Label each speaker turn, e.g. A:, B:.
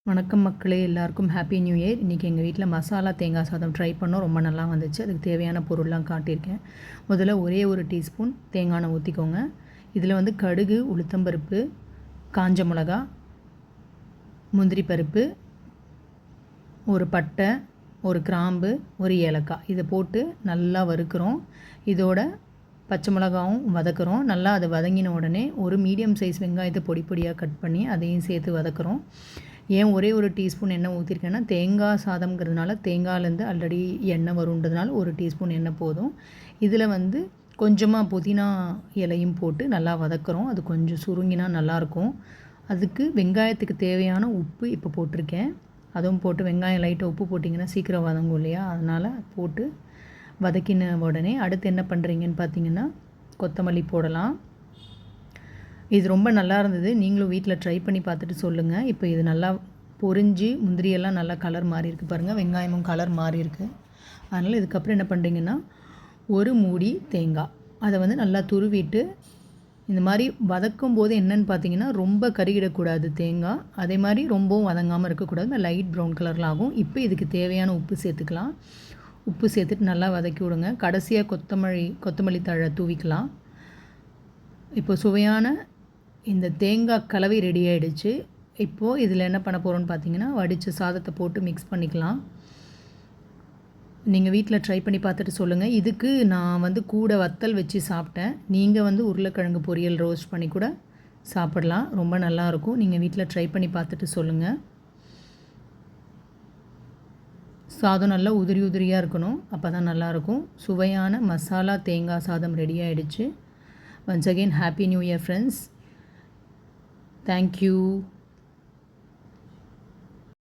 A: வணக்கம் மக்களே, எல்லாருக்கும் ஹாப்பி நியூ இயர். இன்றைக்கி எங்கள் வீட்டில் மசாலா தேங்காய் சாதம் ட்ரை பண்ணோம். ரொம்ப நல்லா வந்துச்சு. அதுக்கு தேவையான பொருள்லாம் காட்டியிருக்கேன். முதல்ல ஒரே ஒரு டீஸ்பூன் தேங்காய் எண்ணெய் ஊற்றிக்கோங்க. இதில் வந்து கடுகு, உளுத்தம்பருப்பு, காஞ்ச மிளகா, முந்திரி பருப்பு, ஒரு பட்டை, ஒரு கிராம்பு, ஒரு ஏலக்காய் இதை போட்டு நல்லா வறுக்கிறோம். இதோட பச்சை மிளகாவும் வதக்குறோம். நல்லா அதை வதங்கின உடனே ஒரு மீடியம் சைஸ் வெங்காயத்தை பொடி பொடியாக கட் பண்ணி அதையும் சேர்த்து வதக்குறோம். ஏன் ஒரே ஒரு டீஸ்பூன் எண்ணெய் ஊற்றிருக்கேன்னா, தேங்காய் சாதம்ங்கிறதுனால தேங்காயிலேருந்து ஆல்ரெடி எண்ணெய் வருன்றதுனால ஒரு டீஸ்பூன் எண்ணெய் போதும். இதில் வந்து கொஞ்சமாக புதினா இலையும் போட்டு நல்லா வதக்குறோம். அது கொஞ்சம் சுருங்கினா நல்லாயிருக்கும். அதுக்கு வெங்காயத்துக்கு தேவையான உப்பு இப்போ போட்டிருக்கேன். அதுவும் போட்டு வெங்காயம் லைட்டாக உப்பு போட்டிங்கன்னா சீக்கிரம் வதங்கும் இல்லையா, அதனால் போட்டு வதக்கின உடனே அடுத்து என்ன பண்ணுறீங்கன்னு பார்த்தீங்கன்னா, கொத்தமல்லி போடலாம். இது ரொம்ப நல்லா இருந்தது. நீங்களும் வீட்டில் ட்ரை பண்ணி பார்த்துட்டு சொல்லுங்கள். இப்போ இது நல்லா பொரிஞ்சு முந்திரியெல்லாம் நல்லா கலர் மாறி இருக்குது பாருங்கள். வெங்காயமும் கலர் மாறி இருக்குது. அதனால் இதுக்கப்புறம் என்ன பண்ணுறீங்கன்னா, ஒரு மூடி தேங்காய் அதை வந்து நல்லா துருவிட்டு இந்த மாதிரி வதக்கும் போது என்னென்னு பார்த்தீங்கன்னா, ரொம்ப கருகிடக்கூடாது தேங்காய். அதே மாதிரி ரொம்பவும் வதங்காமல் இருக்கக்கூடாது. இந்த லைட் ப்ரௌன் கலரில் ஆகும். இப்போ இதுக்கு தேவையான உப்பு சேர்த்துக்கலாம். உப்பு சேர்த்துட்டு நல்லா வதக்கி விடுங்க. கடைசியாக கொத்தமல்லி தழை தூவிக்கலாம். இப்போ சுவையான இந்த தேங்காய் கலவை ரெடி ஆகிடுச்சு. இப்போது இதில் என்ன பண்ண போகிறோன்னு பார்த்தீங்கன்னா, வடித்த சாதத்தை போட்டு மிக்ஸ் பண்ணிக்கலாம். நீங்கள் வீட்டில் ட்ரை பண்ணி பார்த்துட்டு சொல்லுங்கள். இதுக்கு நான் வந்து கூட வத்தல் வச்சு சாப்பிட்டேன். நீங்கள் வந்து உருளைக்கிழங்கு பொரியல் ரோஸ்ட் பண்ணி கூட சாப்பிடலாம். ரொம்ப நல்லாயிருக்கும். நீங்கள் வீட்டில் ட்ரை பண்ணி பார்த்துட்டு சொல்லுங்கள். சாதம் நல்லா உதிரி உதிரியாக இருக்கணும், அப்போ தான் நல்லாயிருக்கும். சுவையான மசாலா தேங்காய் சாதம் ரெடி ஆகிடுச்சு. Once again happy new year friends. Thank you.